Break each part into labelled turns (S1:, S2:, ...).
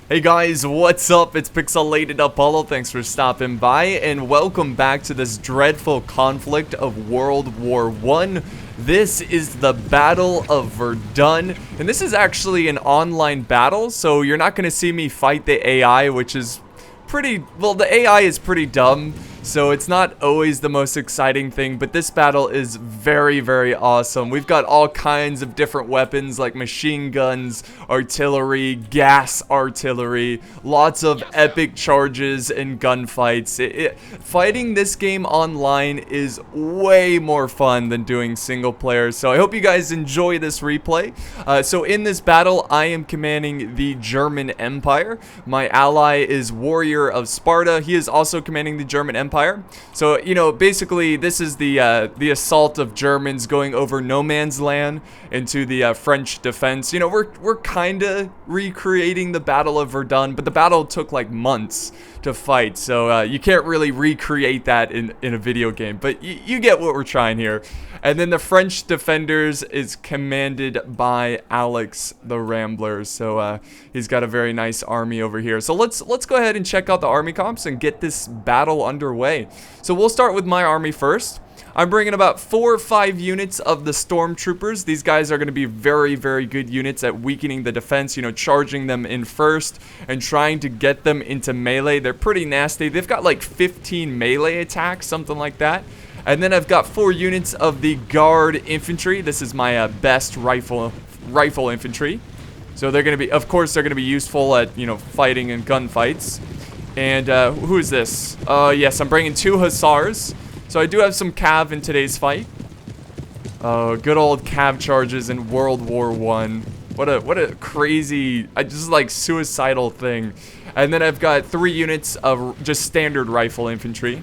S1: Hey guys, what's up? It's Pixelated-Apollo. Thanks for stopping by, and welcome back to this dreadful conflict of World War I. This is the Battle of Verdun, and this is actually an online battle, so you're not going to see me fight the AI, which is pretty, well, the AI is pretty dumb, so it's not always the most exciting thing, but this battle is very, very awesome. We've got all kinds of different weapons like machine guns, artillery, gas artillery, lots of epic charges and gunfights. Fighting this game online is way more fun than doing single player, so I hope you guys enjoy this replay. So in this battle, I am commanding the German Empire. My ally is Warrior of Sparta. He is also commanding the German Empire. So, you know, basically this is the assault of Germans going over no man's land into the French defense. You know, we're kind of recreating the Battle of Verdun, but the battle took like months to fight, so you can't really recreate that in a video game, but you get what we're trying here. And then the French defenders is commanded by Alex the Rambler, so he's got a very nice army over here. So let's go ahead and check out the army comps and get this battle underway. So we'll start with my army first. I'm bringing about 4 or 5 units of the stormtroopers. These guys are going to be very, very good units at weakening the defense, you know, charging them in first and trying to get them into melee. They're pretty nasty. They've got like 15 melee attacks, something like that. And then I've got 4 units of the guard infantry. This is my best rifle infantry. So they're going to be, of course, they're going to be useful at, you know, fighting and gunfights. And who is this? Yes, I'm bringing 2 hussars. So I do have some cav in today's fight. Oh, good old cav charges in World War I. What a crazy, just like suicidal thing. And then I've got 3 units of just standard rifle infantry.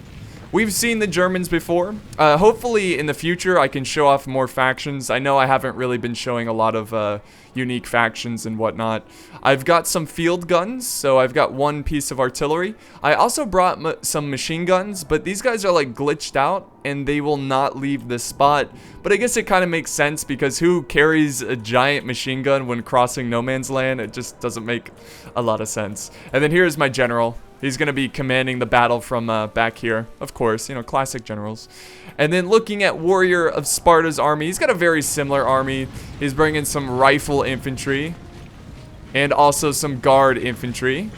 S1: We've seen the Germans before. Hopefully in the future I can show off more factions. I know I haven't really been showing a lot of unique factions and whatnot. I've got some field guns, so I've got 1 piece of artillery. I also brought some machine guns, but these guys are like glitched out and they will not leave the spot. But I guess it kind of makes sense because who carries a giant machine gun when crossing no man's land? It just doesn't make a lot of sense. And then here's my general. He's going to be commanding the battle from back here. Of course, you know, classic generals. And then looking at Warrior of Sparta's army, he's got a very similar army. He's bringing some rifle infantry and also some guard infantry.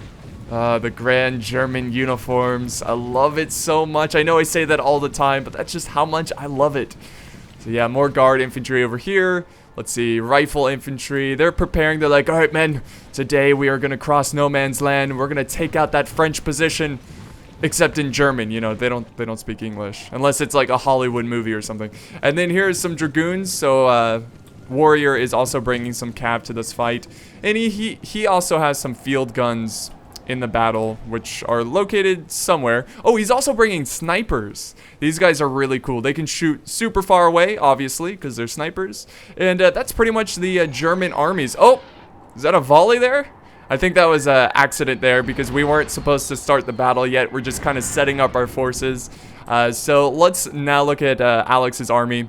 S1: The grand German uniforms. I love it so much. I know I say that all the time, but that's just how much I love it. So yeah, more guard infantry over here. Let's see, rifle infantry. They're preparing. They're like, all right, men, today we are going to cross no man's land. We're going to take out that French position, except in German. You know, they don't speak English unless it's like a Hollywood movie or something. And then here's some dragoons. So Warrior is also bringing some cav to this fight. And he also has some field guns in the battle, which are located somewhere. Oh, he's also bringing snipers. These guys are really cool. They can shoot super far away, obviously, because they're snipers. And that's pretty much the German armies. Oh, is that a volley there? I think that was an accident there because we weren't supposed to start the battle yet. We're just kind of setting up our forces. So let's now look at Alex's army.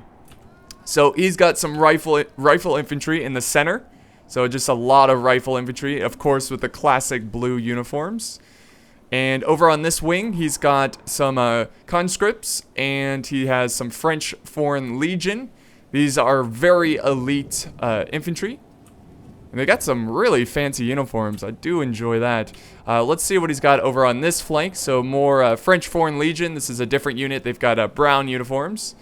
S1: So he's got some rifle infantry in the center. So just a lot of rifle infantry, of course, with the classic blue uniforms. And over on this wing, he's got some conscripts, and he has some French Foreign Legion. These are very elite infantry. And they got some really fancy uniforms. I do enjoy that. Let's see what he's got over on this flank. So more French Foreign Legion. This is a different unit. They've got brown uniforms.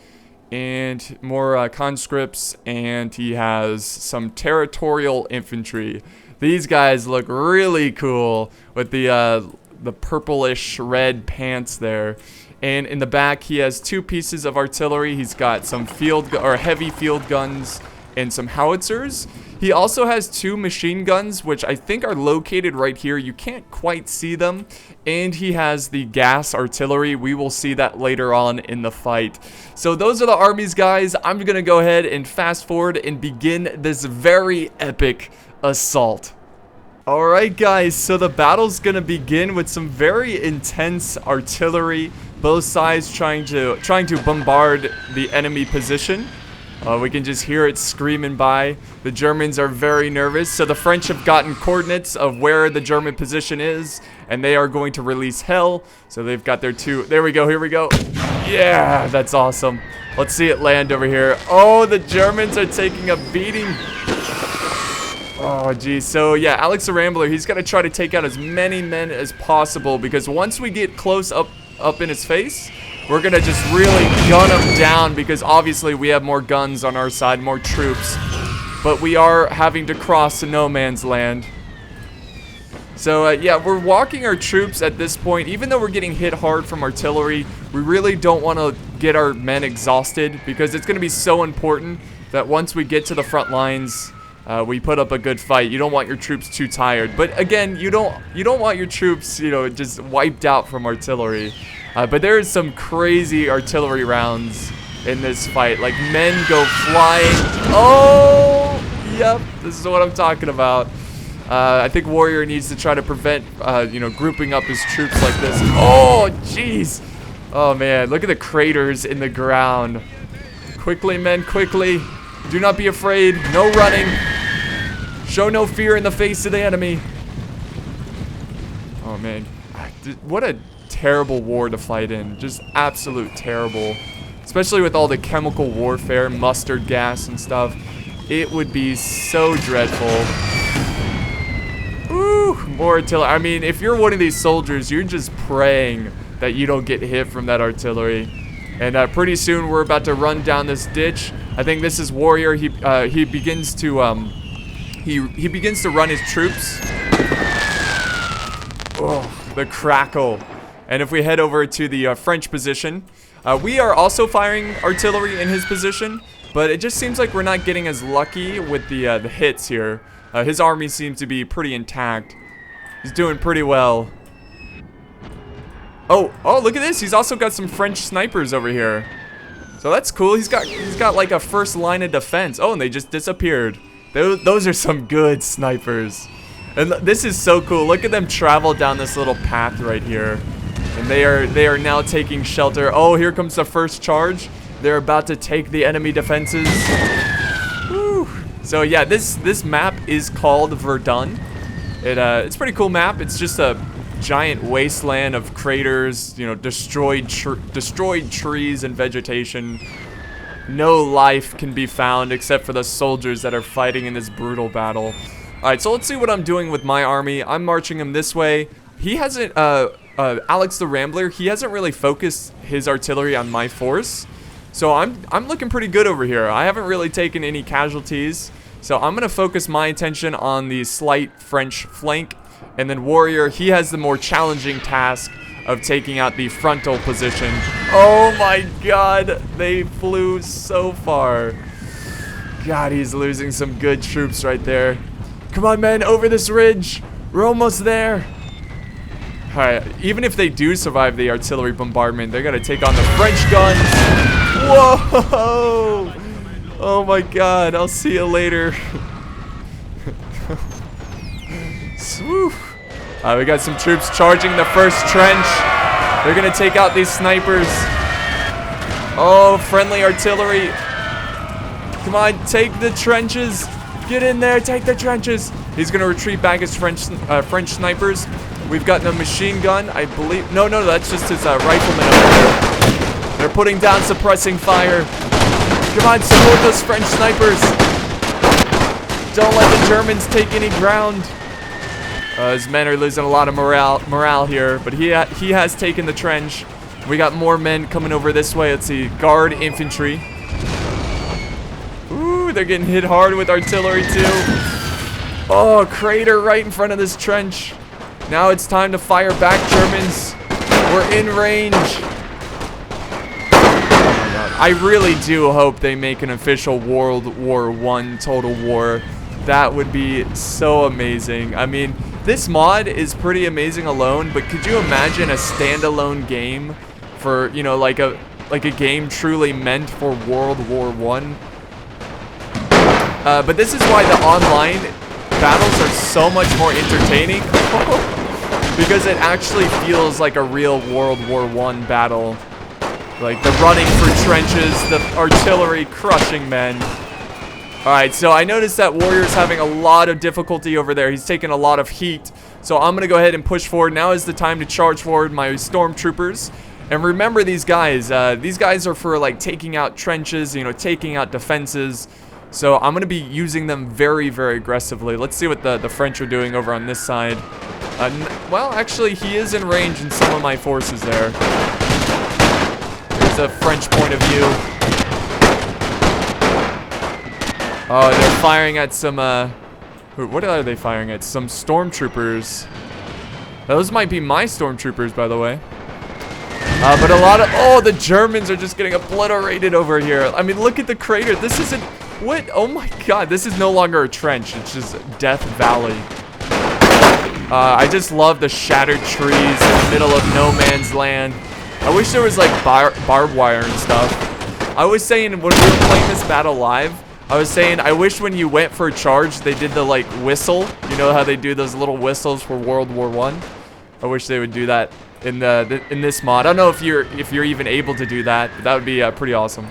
S1: And more conscripts, and he has some territorial infantry. These guys look really cool with the purplish red pants there. And in the back, he has 2 pieces of artillery. He's got some heavy field guns and some howitzers. He also has 2 machine guns, which I think are located right here. You can't quite see them. And he has the gas artillery. We will see that later on in the fight. So those are the armies, guys. I'm going to go ahead and fast forward and begin this very epic assault. Alright guys, so the battle's going to begin with some very intense artillery. Both sides trying to bombard the enemy position. We can just hear it screaming by. The Germans are very nervous. So the French have gotten coordinates of where the German position is, and they are going to release hell. So they've got their two. There we go. Here we go. Yeah, that's awesome. Let's see it land over here. Oh, the Germans are taking a beating. Oh, geez. So, yeah, Alex the Rambler, he's got to try to take out as many men as possible, because once we get close up in his face, we're going to just really gun him down, because obviously we have more guns on our side, more troops. But we are having to cross to no man's land. So, yeah, we're walking our troops at this point. Even though we're getting hit hard from artillery, we really don't want to get our men exhausted, because it's going to be so important that once we get to the front lines, we put up a good fight. You don't want your troops too tired. But again, you don't want your troops, you know, just wiped out from artillery. But there is some crazy artillery rounds in this fight. Like, men go flying. Oh, yep, this is what I'm talking about. I think Warrior needs to try to prevent, you know, grouping up his troops like this. Oh, jeez. Oh, man, look at the craters in the ground. Quickly, men, quickly. Do not be afraid. No running. Show no fear in the face of the enemy. Oh, man. What a terrible war to fight in. Just absolute terrible. Especially with all the chemical warfare, mustard gas and stuff. It would be so dreadful. Ooh, more artillery. I mean, if you're one of these soldiers, you're just praying that you don't get hit from that artillery. And pretty soon we're about to run down this ditch. I think this is Warrior. He begins to he begins to run his troops. Oh, the crackle. And if we head over to the French position, we are also firing artillery in his position, but it just seems like we're not getting as lucky with the hits here. His army seems to be pretty intact. He's doing pretty well. Oh, look at this. He's also got some French snipers over here. So that's cool. He's got like a first line of defense. Oh, and they just disappeared. Those are some good snipers. And this is so cool. Look at them travel down this little path right here. And they are now taking shelter. Oh, here comes the first charge. They're about to take the enemy defenses. Woo. So yeah, this map is called Verdun. It's a pretty cool map. It's just a giant wasteland of craters, you know, destroyed trees and vegetation. No life can be found except for the soldiers that are fighting in this brutal battle. Alright, so let's see what I'm doing with my army. I'm marching him this way. He hasn't, Alex the Rambler, he hasn't really focused his artillery on my force. So I'm looking pretty good over here. I haven't really taken any casualties. So I'm going to focus my attention on the slight French flank. And then Warrior, he has the more challenging task of taking out the frontal position. Oh my god, they flew so far. God, he's losing some good troops right there. Come on, men, over this ridge. We're almost there. Alright, even if they do survive the artillery bombardment, they're gonna take on the French guns. Whoa! Oh my god, I'll see you later. Swoof. We got some troops charging the first trench. They're gonna take out these snipers. Oh, friendly artillery. Come on, take the trenches. Get in there, take the trenches. He's gonna retreat back his French snipers. We've got the machine gun, I believe. No, that's just his rifleman over there. They're putting down suppressing fire. Come on, support those French snipers. Don't let the Germans take any ground. His men are losing a lot of morale here, but he has taken the trench. We got more men coming over this way. Let's see, guard infantry. Ooh, they're getting hit hard with artillery too. Oh, crater right in front of this trench. Now it's time to fire back, Germans. We're in range. I really do hope they make an official World War I Total War. That would be so amazing. I mean, this mod is pretty amazing alone, but could you imagine a standalone game for, you know, like a game truly meant for World War I? But this is why the online battles are so much more entertaining. Because it actually feels like a real World War I battle. Like the running for trenches, the artillery crushing men. Alright, so I noticed that Warrior's having a lot of difficulty over there. He's taking a lot of heat. So I'm going to go ahead and push forward. Now is the time to charge forward my stormtroopers. And remember these guys. These guys are for like taking out trenches, you know, taking out defenses. So I'm going to be using them very, very aggressively. Let's see what the French are doing over on this side. Well, actually, he is in range in some of my forces there. There's a French point of view. Oh, they're firing at some, what are they firing at? Some stormtroopers. Those might be my stormtroopers, by the way. But a lot of, oh, the Germans are just getting obliterated over here. I mean, look at the crater. This isn't, what? Oh my god, this is no longer a trench. It's just Death Valley. I just love the shattered trees in the middle of no man's land. I wish there was like barbed wire and stuff. I was saying when we were playing this battle live, I was saying, I wish when you went for a charge, they did the, like, whistle. You know how they do those little whistles for World War I? I wish they would do that in this mod. I don't know if you're even able to do that, but that would be pretty awesome.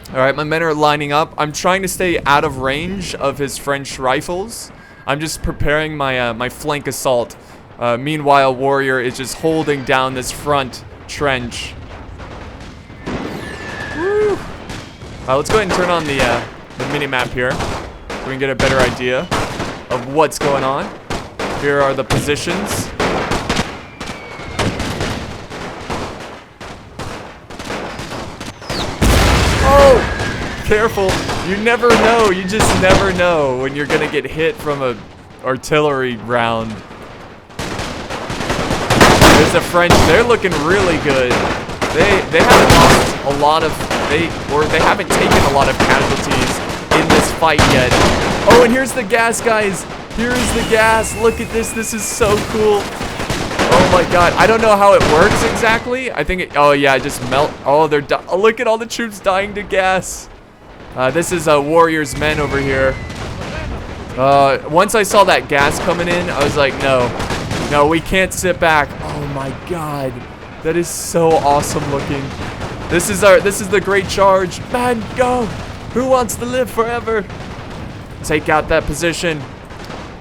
S1: Alright, my men are lining up. I'm trying to stay out of range of his French rifles. I'm just preparing my, my flank assault. Meanwhile, Warrior is just holding down this front trench. Let's go ahead and turn on the mini-map here so we can get a better idea of what's going on. Here are the positions. Oh! Careful. You never know. You just never know when you're going to get hit from a artillery round. There's the French. They're looking really good. They haven't lost a lot of... They haven't taken a lot of casualties in this fight yet. Oh, and here's the gas, guys. Here's the gas. Look at this. This is so cool. Oh my god. I don't know how it works exactly. I think it... Oh, yeah. It just melt... Oh, they're... Oh, look at all the troops dying to gas. This is Warrior's men over here. Once I saw that gas coming in, I was like, no. No, we can't sit back. Oh my god. That is so awesome looking. This is the great charge. Man, go! Who wants to live forever? Take out that position.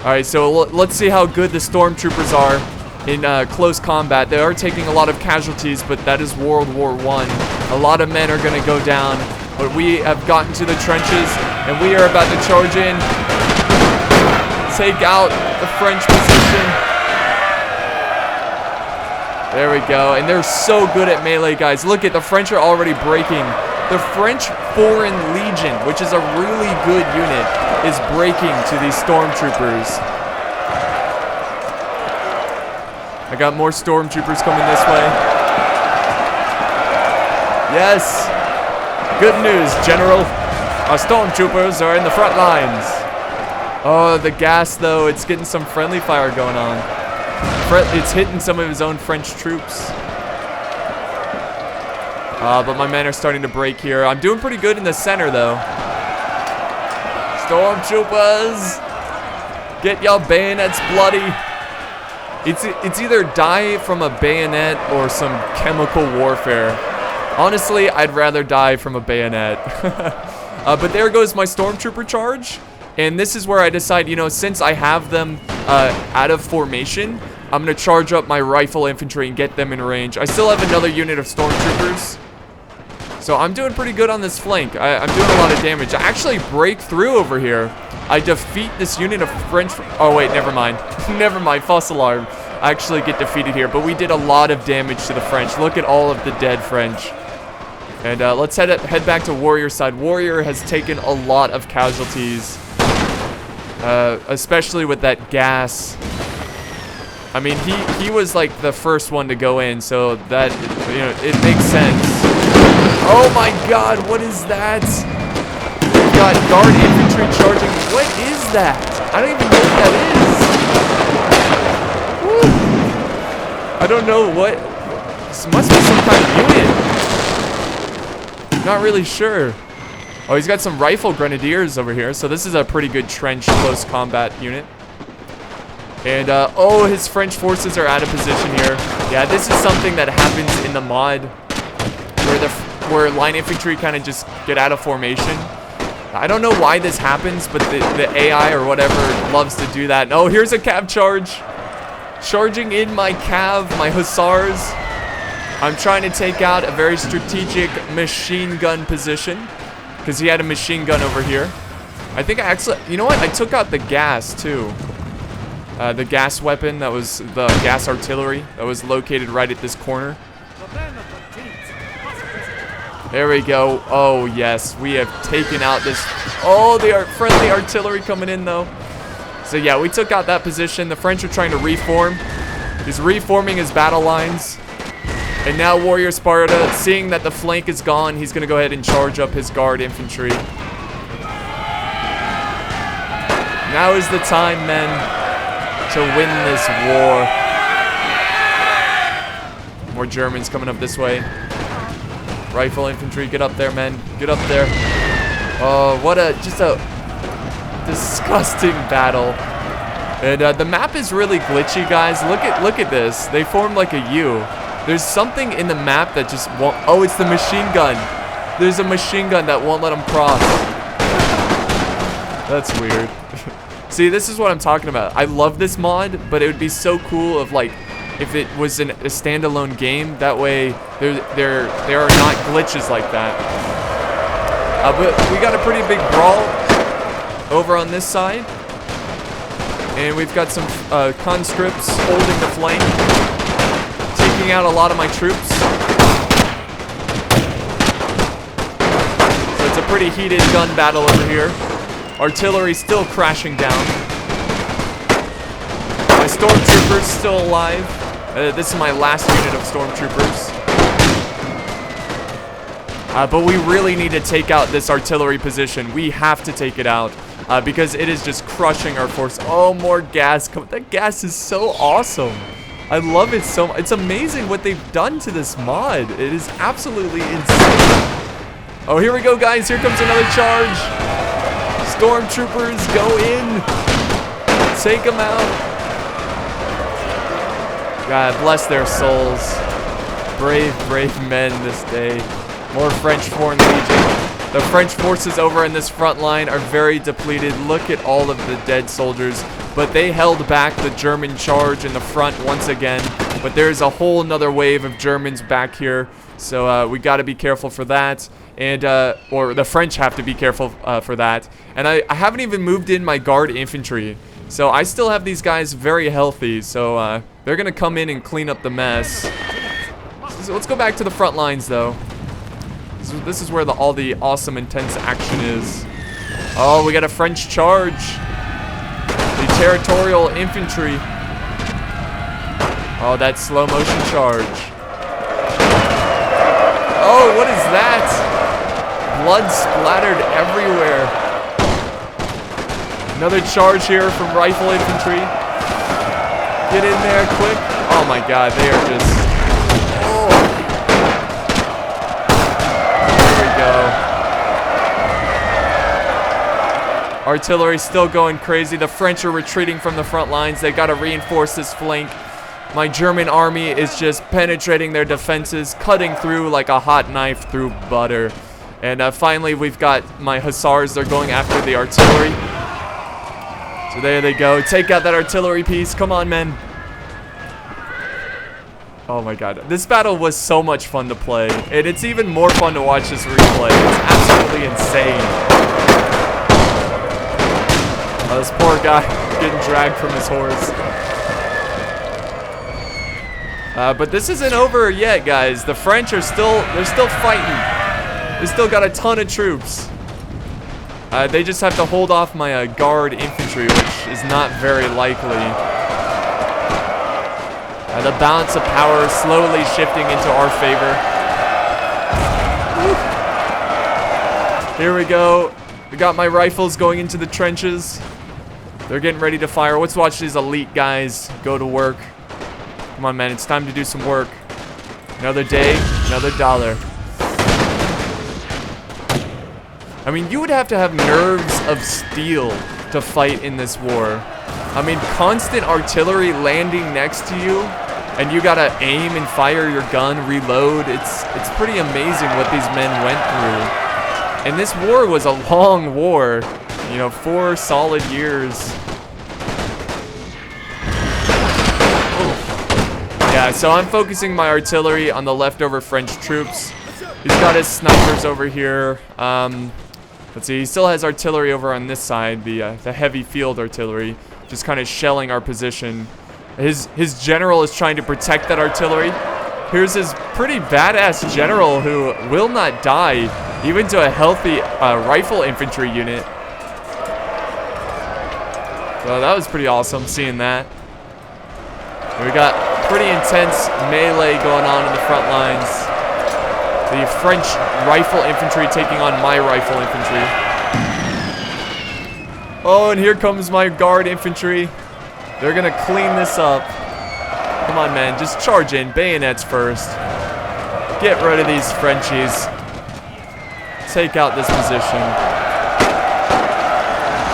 S1: Alright, so let's see how good the stormtroopers are in close combat. They are taking a lot of casualties, but that is World War I. A lot of men are going to go down, but we have gotten to the trenches, and we are about to charge in. Take out the French position. There we go. And they're so good at melee, guys. Look at the French are already breaking. The French Foreign Legion, which is a really good unit, is breaking to these stormtroopers. I got more stormtroopers coming this way. Yes. Good news, General. Our stormtroopers are in the front lines. Oh, the gas, though. It's getting some friendly fire going on. It's hitting some of his own French troops. But my men are starting to break here. I'm doing pretty good in the center, though. Stormtroopers! Get your bayonets bloody. It's either die from a bayonet or some chemical warfare. Honestly, I'd rather die from a bayonet. But there goes my stormtrooper charge. And this is where I decide, you know, since I have them out of formation, I'm going to charge up my rifle infantry and get them in range. I still have another unit of stormtroopers. So I'm doing pretty good on this flank. I'm doing a lot of damage. I actually break through over here. I defeat this unit of French... Oh, wait, never mind. Never mind, false alarm. I actually get defeated here. But we did a lot of damage to the French. Look at all of the dead French. And let's head back to Warrior's side. Warrior has taken a lot of casualties. Especially with that gas. I mean, he was like the first one to go in, so that, you know, it makes sense. Oh my god, what is that? We've got guard infantry charging. What is that? I don't even know what that is. Woo. I don't know what. This must be some kind of unit. Not really sure. Oh, he's got some rifle grenadiers over here, so this is a pretty good trench close combat unit. And, oh, his French forces are out of position here. Yeah, this is something that happens in the mod where line infantry kind of just get out of formation. I don't know why this happens, but the AI or whatever loves to do that. Oh, here's a cav charge. Charging in my cav, my hussars. I'm trying to take out a very strategic machine gun position because he had a machine gun over here. I think I actually, you know what? I took out the gas too. The gas weapon, that was the gas artillery that was located right at this corner. There we go. Oh, yes. We have taken out this. Oh, the friendly artillery coming in, though. So, yeah, we took out that position. The French are trying to reform. He's reforming his battle lines. And now Warrior Sparta, seeing that the flank is gone, he's going to go ahead and charge up his guard infantry. Now is the time, men, to win this war. More Germans coming up this way. Rifle infantry, get up there, men. Get up there. Oh, what just a disgusting battle. And the map is really glitchy, guys. Look at this. They formed like a U. There's something in the map that just won't. Oh, it's the machine gun. There's a machine gun that won't let them cross. That's weird. See, this is what I'm talking about. I love this mod, but it would be so cool if it was a standalone game. That way, there are not glitches like that. But we got a pretty big brawl over on this side, and we've got some conscripts holding the flank, taking out a lot of my troops. So it's a pretty heated gun battle over here. Artillery still crashing down. My stormtroopers still alive. This is my last unit of stormtroopers. But we really need to take out this artillery position. We have to take it out because it is just crushing our force. Oh, more gas. That gas is so awesome. I love it so much. It's amazing what they've done to this mod. It is absolutely insane. Oh, here we go, guys. Here comes another charge. Stormtroopers, go in. Take them out. God bless their souls. Brave, brave men this day. More French Foreign Legion. The French forces over in this front line are very depleted. Look at all of the dead soldiers. But they held back the German charge in the front once again. But there's a whole nother wave of Germans back here. So we got to be careful for that. And, or the French have to be careful for that. And I haven't even moved in my guard infantry. So I still have these guys very healthy. So they're going to come in and clean up the mess. So let's go back to the front lines, though. This is where all the awesome, intense action is. Oh, we got a French charge. The territorial infantry. Oh, that slow motion charge. Oh, what is that? Blood splattered everywhere. Another charge here from rifle infantry. Get in there quick. Oh my god, they are just... Oh. There we go. Artillery still going crazy. The French are retreating from the front lines. They got to reinforce this flank. My German army is just penetrating their defenses, cutting through like a hot knife through butter. And finally, we've got my hussars. They're going after the artillery. So there they go. Take out that artillery piece. Come on, men. Oh my god. This battle was so much fun to play. And it's even more fun to watch this replay. It's absolutely insane. Oh, this poor guy getting dragged from his horse. But this isn't over yet, guys. The French are still fighting. They still got a ton of troops. They just have to hold off my guard infantry, which is not very likely. The balance of power slowly shifting into our favor. Woo. Here we go. We got my rifles going into the trenches. They're getting ready to fire. Let's watch these elite guys go to work. Come on, man. It's time to do some work. Another day, another dollar. I mean, you would have to have nerves of steel to to fight in this war. I mean, constant artillery landing next to you, and you gotta aim and fire your gun, reload. It's pretty amazing what these men went through. And this war was a long war, you know, 4 solid years. Yeah, so I'm focusing my artillery on the leftover French troops. He's got his snipers over here. Let's see, he still has artillery over on this side, the heavy field artillery, just kind of shelling our position. His general is trying to protect that artillery. Here's his pretty badass general who will not die, even to a healthy rifle infantry unit. So that was pretty awesome seeing that. We got pretty intense melee going on in the front lines. The French rifle infantry taking on my rifle infantry. Oh, and here comes my guard infantry. They're gonna clean this up. Come on, man, just charge in. Bayonets first. Get rid of these Frenchies. Take out this position.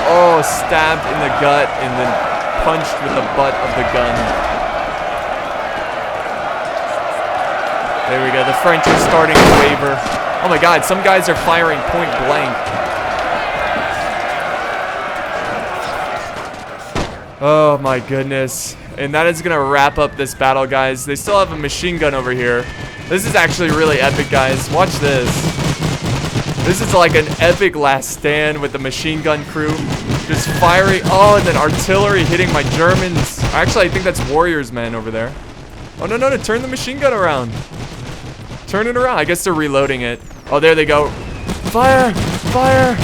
S1: Oh, stabbed in the gut and then punched with the butt of the gun. There we go. The French are starting to waver. Oh my god, some guys are firing point blank. Oh my goodness. And that is going to wrap up this battle, guys. They still have a machine gun over here. This is actually really epic, guys. Watch this. This is like an epic last stand with the machine gun crew. Just firing. Oh, and then artillery hitting my Germans. Actually, I think that's Warriors men over there. Oh, no, no, no. Turn the machine gun around. Turn it around. I guess they're reloading it. Oh, there they go. Fire! Fire!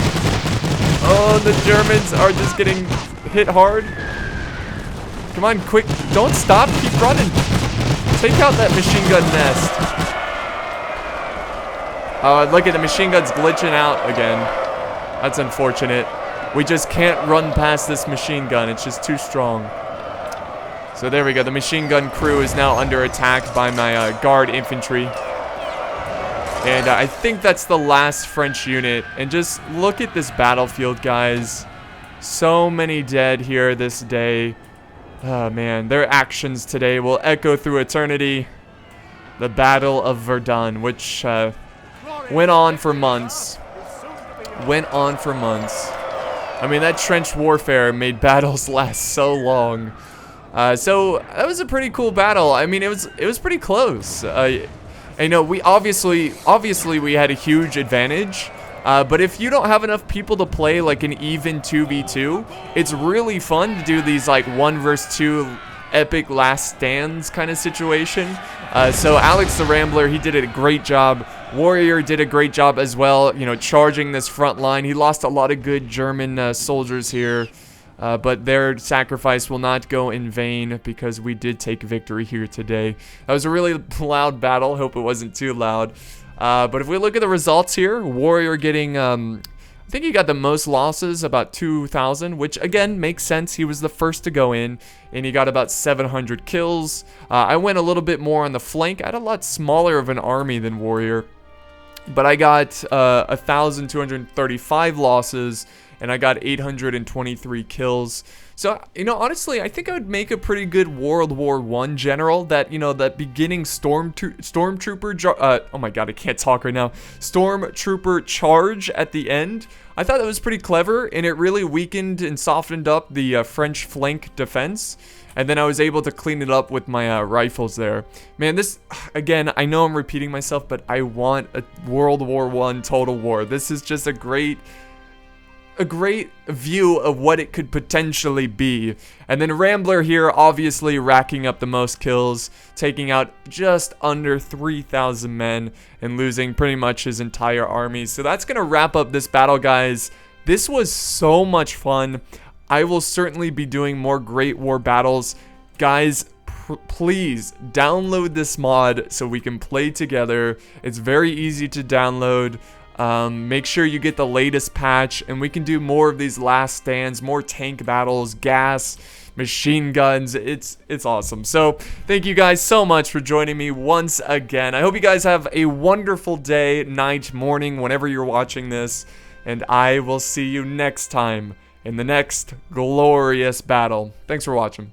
S1: Oh, the Germans are just getting hit hard. Come on, quick. Don't stop. Keep running. Take out that machine gun nest. Oh, look at the machine gun's glitching out again. That's unfortunate. We just can't run past this machine gun. It's just too strong. So there we go. The machine gun crew is now under attack by my guard infantry. And I think that's the last French unit. And just look at this battlefield, guys. So many dead here this day. Oh, man. Their actions today will echo through eternity. The Battle of Verdun, which went on for months. Went on for months. I mean, that trench warfare made battles last so long. So that was a pretty cool battle. I mean, it was pretty close. You know, we obviously we had a huge advantage. But if you don't have enough people to play like an even 2v2, it's really fun to do these like 1 versus 2 epic last stands kind of situation. So Alex the Rambler, he did a great job. Warrior did a great job as well, you know, charging this front line. He lost a lot of good German soldiers here. But their sacrifice will not go in vain because we did take victory here today. That was a really loud battle. Hope it wasn't too loud. But if we look at the results here, Warrior getting, I think he got the most losses, about 2,000, which again makes sense. He was the first to go in, and he got about 700 kills. I went a little bit more on the flank. I had a lot smaller of an army than Warrior, but I got 1,235 losses. And I got 823 kills. So, you know, honestly, I think I would make a pretty good World War I general. That, you know, that beginning stormtrooper, oh my god, I can't talk right now. Stormtrooper charge at the end. I thought that was pretty clever, and it really weakened and softened up the French flank defense. And then I was able to clean it up with my rifles there. Man, this, again, I know I'm repeating myself, but I want a World War I Total War. This is just a great view of what it could potentially be. And then Rambler here obviously racking up the most kills, taking out just under 3,000 men and losing pretty much his entire army. So that's gonna wrap up this battle, guys. This was so much fun. I will certainly be doing more Great War battles. Guys, please download this mod so we can play together. It's very easy to download. Make sure you get the latest patch, and we can do more of these last stands, more tank battles, gas, machine guns. It's awesome. So thank you guys so much for joining me once again. I hope you guys have a wonderful day, night, morning, whenever you're watching this, and I will see you next time in the next glorious battle. Thanks for watching.